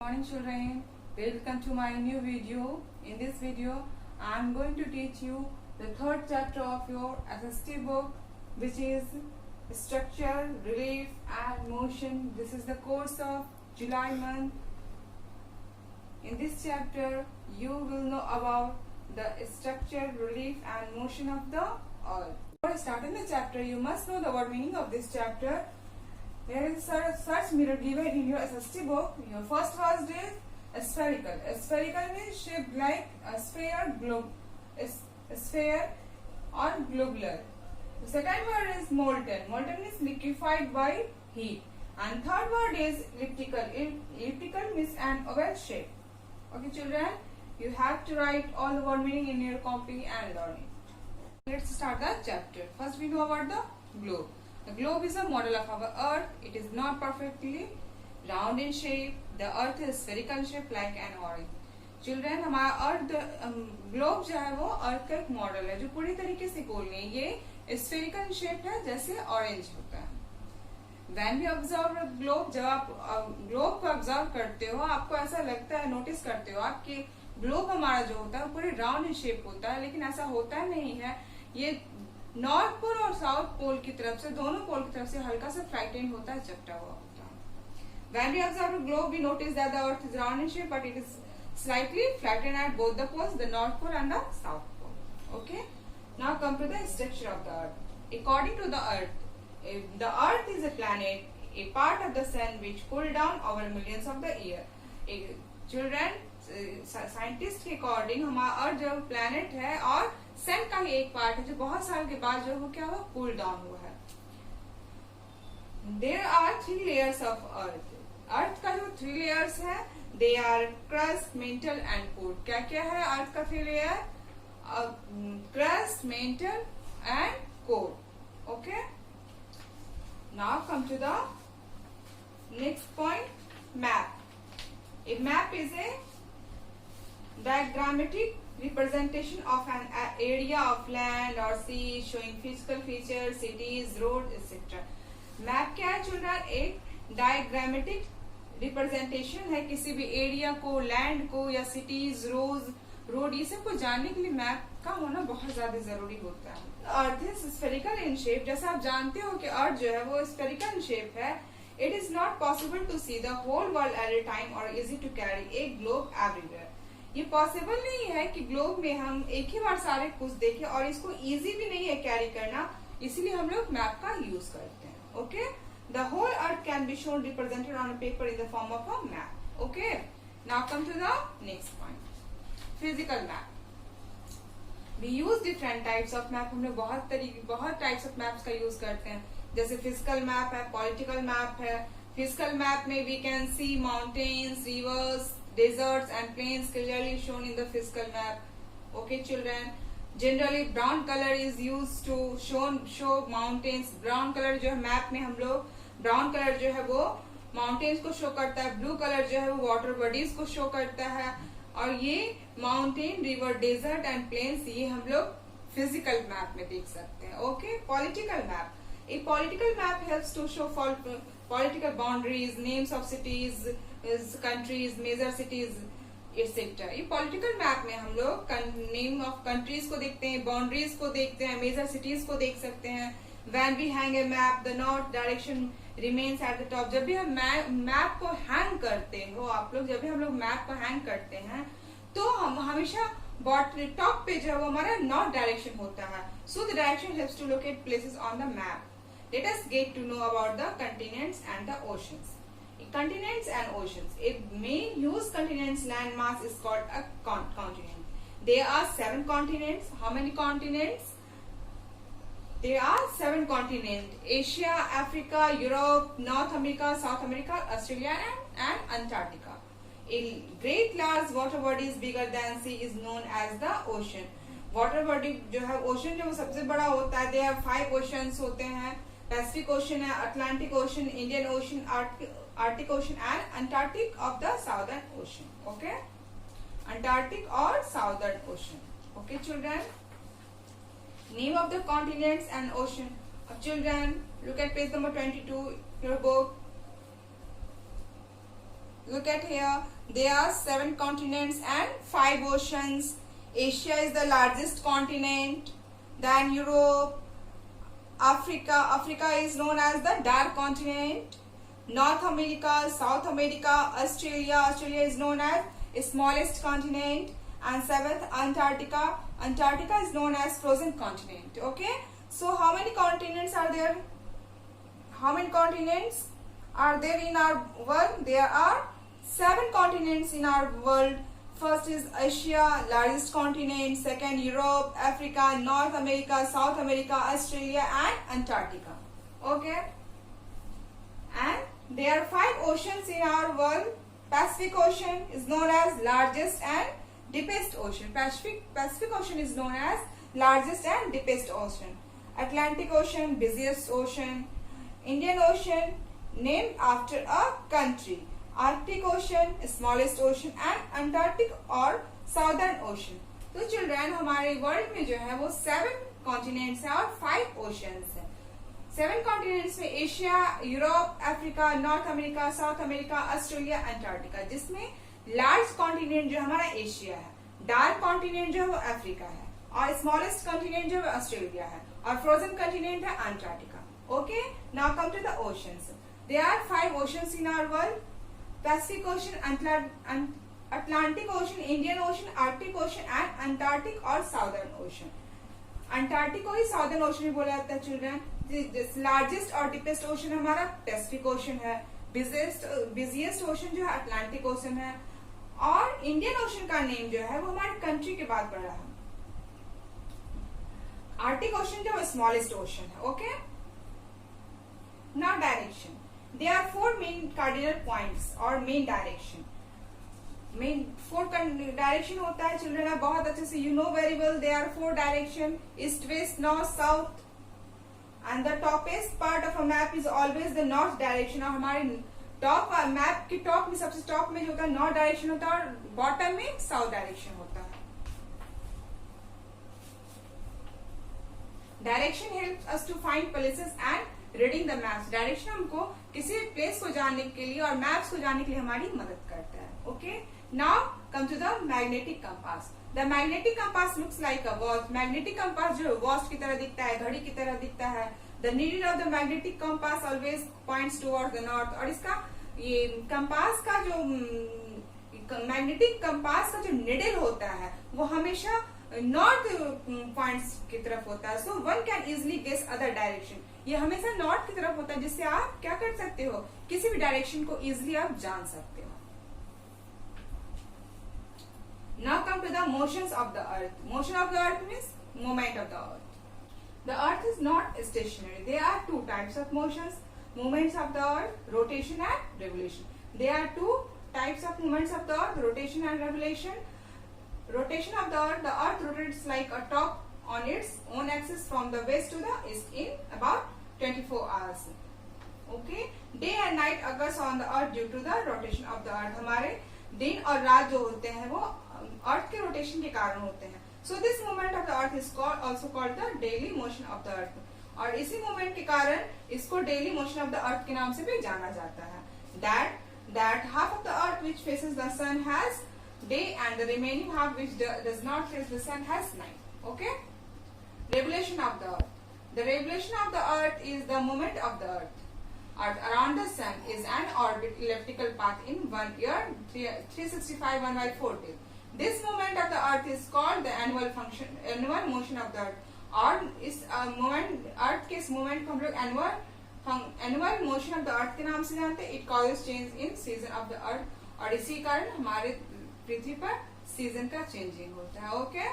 Morning children, welcome to my new video. In this video I am going to teach you the third chapter of your SST book, which is structure, relief and motion. This is the course of July month. In this chapter you will know about the structure, relief and motion of the earth. Before starting the chapter, you must know the word meaning of this chapter. There is a search mirror given in your SST book. Your first word is spherical. Spherical means shaped like a sphere, sphere or globular. The second word is molten. Molten is liquefied by heat. And third word is elliptical. Elliptical means an oval shape. Okay, children, you have to write all the word meaning in your copy and learn it. Let's start the chapter. First, we know about the globe. The globe is a model of our earth. It is not perfectly round in shape. The earth is spherical shape like an orange. Children, हमारा अर्थ globe जो है वो अर्थ का एक model है जो पूरी तरीके से गोल नहीं, ये स्फेरिकल शेप है जैसे ऑरेंज होता है. When we observe a globe, जब आप ग्लोब को ऑब्जर्व करते हो आपको ऐसा लगता है, नोटिस करते हो आप कि ग्लोब हमारा जो होता है वो पूरे राउंड इन शेप होता है, लेकिन ऐसा होता नहीं है. ये नॉर्थ पोल और साउथ पोल की तरफ से, दोनों पोल की तरफ से हल्का सा फ्लैटेंड होता है, चपटा हुआ होता है. When we observe a globe, we notice that the earth is round in shape, but it is slightly flattened at both the poles, the north pole and the south pole. Okay. Now come to the structure of the earth. According to the earth is a planet, a part of the sun which cooled down over millions of the year. Children, scientist के according हमारा अर्थ जो planet है और सन का ही एक part है जो बहुत साल के बाद जो क्या हुआ, कूल डाउन हुआ है. There are 3 layers of earth. Earth का जो 3 लेयर्स है, they are crust, mantle and core. क्या क्या है अर्थ का 3 layer? Crust, mantle and core. Okay. Now come to the next point, map. A map is a diagrammatic representation of an area of land or sea showing physical features, cities, roads, etc. Map क्या है children? एक diagrammatic representation है किसी भी area को, land को या cities, road, ये सब को जानने के लिए मैप का होना बहुत ज्यादा जरूरी होता है. Earth is spherical in shape. जैसे आप जानते हो कि अर्थ जो है वो स्फेरिकल इन शेप है. It is not possible to see the whole world at a time or easy to carry a globe everywhere. ये पॉसिबल नहीं है कि ग्लोब में हम एक ही बार सारे कुछ देखें, और इसको इजी भी नहीं है कैरी करना, इसीलिए हम लोग मैप का यूज करते हैं. Okay. The whole earth can be shown represented on a paper in the form of a map. Okay. Now come to the next point, physical map. We use different types of map. हम लोग बहुत types of maps का use करते हैं. जैसे physical map है, political map है. Physical map में we can see mountains, rivers, deserts and plains clearly shown in the physical map. Okay children, generally brown color is used to show mountains. brown color जो है map में हम लोग, brown color जो है वो mountains को शो करता है, blue color जो है वो water bodies को शो करता है, और ये mountain, river, desert and plains ये हम लोग physical map में देख सकते हैं. Okay. Political map. A political map helps to show political boundaries, names of cities, countries, major cities, etc. ये पॉलिटिकल मैप में हम लोग नेम ऑफ कंट्रीज को देखते हैं, बाउंड्रीज को देखते हैं, मेजर सिटीज को देख सकते हैं. When we hang a map, the north direction remains at the top. जब भी हम मैप को हैंग करते हो आप लोग, जब भी हम लोग मैप को हैंग करते हैं तो हम हमेशा टॉप पे जो है वो हमारा नॉर्थ डायरेक्शन होता है. So the direction helps to locate places on the map. Let us get to know about the continents and the oceans. Continents and oceans. A main huge continent's landmass is called a continent. There are 7 continents. How many continents? There are 7 continents: Asia, Africa, Europe, North America, South America, Australia, and Antarctica. A great large water body is bigger than sea is known as the ocean. Water body जो है, ocean जो सबसे बड़ा होता है. There are 5 oceans होते हैं. Pacific Ocean है, Atlantic Ocean, Indian Ocean, Arctic Ocean and Antarctic of the Southern Ocean. Okay. Antarctic और Southern Ocean. Okay children. Name of the continents and ocean. Children, look at page number 22 your book. look at here, there are 7 continents and 5 oceans. Asia is the largest continent, then Europe, Africa is known as the dark continent, North America, South America, Australia is known as smallest continent, and 7th Antarctica is known as frozen continent. Okay, so how many continents are there? How many continents are there in our world? There are 7 continents in our world. First is Asia, largest continent. Second, Europe, Africa, North America, South America, Australia, and Antarctica. Okay, and there are 5 oceans in our world. Pacific Ocean is known as largest and deepest ocean. Pacific Ocean is known as largest and deepest ocean. Atlantic Ocean, busiest ocean. Indian Ocean, named after a country. Arctic Ocean, smallest ocean, and Antarctic और Southern Ocean. तो children हमारे world में जो है वो 7 continents हैं और 5 oceans हैं. 7 कॉन्टिनेंट्स में Asia, Europe, Africa, north America, south America, Australia, Antarctica, जिसमें लार्ज कॉन्टिनेंट जो हमारा एशिया है, डार्क कॉन्टिनेंट जो है वो अफ्रीका है, और स्मॉलेस्ट कॉन्टिनेंट जो है ऑस्ट्रेलिया है, और फ्रोजन कॉन्टिनेंट है Antarctica. Okay, now come to the oceans. There are 5 oceans in our world: Pacific Ocean, Atlantic Ocean, Indian Ocean, Arctic Ocean, and Antarctic or Southern Ocean. Antarctic को ही Southern Ocean भी बोला जाता है children. Largest और deepest ocean हमारा Pacific Ocean है. Busiest ocean जो है अटलांटिक ओशन है, और इंडियन ओशन का नेम जो है वो हमारे कंट्री के बाद पड़ा है. आर्टिक ओशन जो है स्मॉलेस्ट ओशन है. Okay, now direction. There are 4 main cardinal points or main direction. Main 4 direction होता है चिल्ड्रन, आप बहुत अच्छे से you know very well. There are 4 direction: east, west, north, south. And the topest part of a map is always the north direction. और हमारे top map के top में सबसे टॉप में जो होता है नॉर्थ डायरेक्शन होता है, और बॉटम में साउथ डायरेक्शन होता है. Direction helps us to find places and reading the maps. Direction हमको किसी प्लेस को जानने के लिए और मैप्स को जानने के लिए हमारी मदद करता है. Okay, now come to the magnetic compass. The magnetic compass looks like a watch. Magnetic compass जो वॉच की तरह दिखता है, घड़ी की तरह दिखता है. The needle of the magnetic compass always points towards the north. और इसका ये कंपास का जो मैग्नेटिक कंपास का जो निडल होता है वो हमेशा नॉर्थ पॉइंट्स की तरफ होता है. So one can easily guess other direction. ये हमेशा नॉर्थ की तरफ होता है, जिससे आप क्या कर सकते हो, किसी भी डायरेक्शन को इजिली आप जान सकते हो. Now come to the motions of the earth. Motion of the earth means movement of the earth. The earth is not stationary. There are 2 types of motions: movements of the earth, rotation and revolution. There are 2 types of movements of the earth, rotation and revolution. Rotation of the earth rotates like a top on its own axis from the west to the east in about 24 hours. Okay, day and night occurs on the earth due to the rotation of the earth. हमारे दिन और रात जो होते हैं वो अर्थ के rotation के कारण होते हैं. So this movement of the earth is also called the daily motion of the earth. और इसी मूवमेंट के कारण इसको daily motion of the earth के नाम से भी जाना जाता है. That half of the earth which faces the sun has day, and the remaining half which does not face the sun has night. Okay, revolution of the earth. The revolution of the earth is the movement of the earth around the sun is an orbit elliptical path in 1 year 365 1/4 days. This movement of the earth is called the annual motion of the earth. और इस movement अर्थ के इस movement को हम लोग annual motion of the अर्थ के नाम से जानते हैं. It causes change in season of the अर्थ. और इसी कारण हमारे पृथ्वी पर सीजन का चेंजिंग होता है. ओके.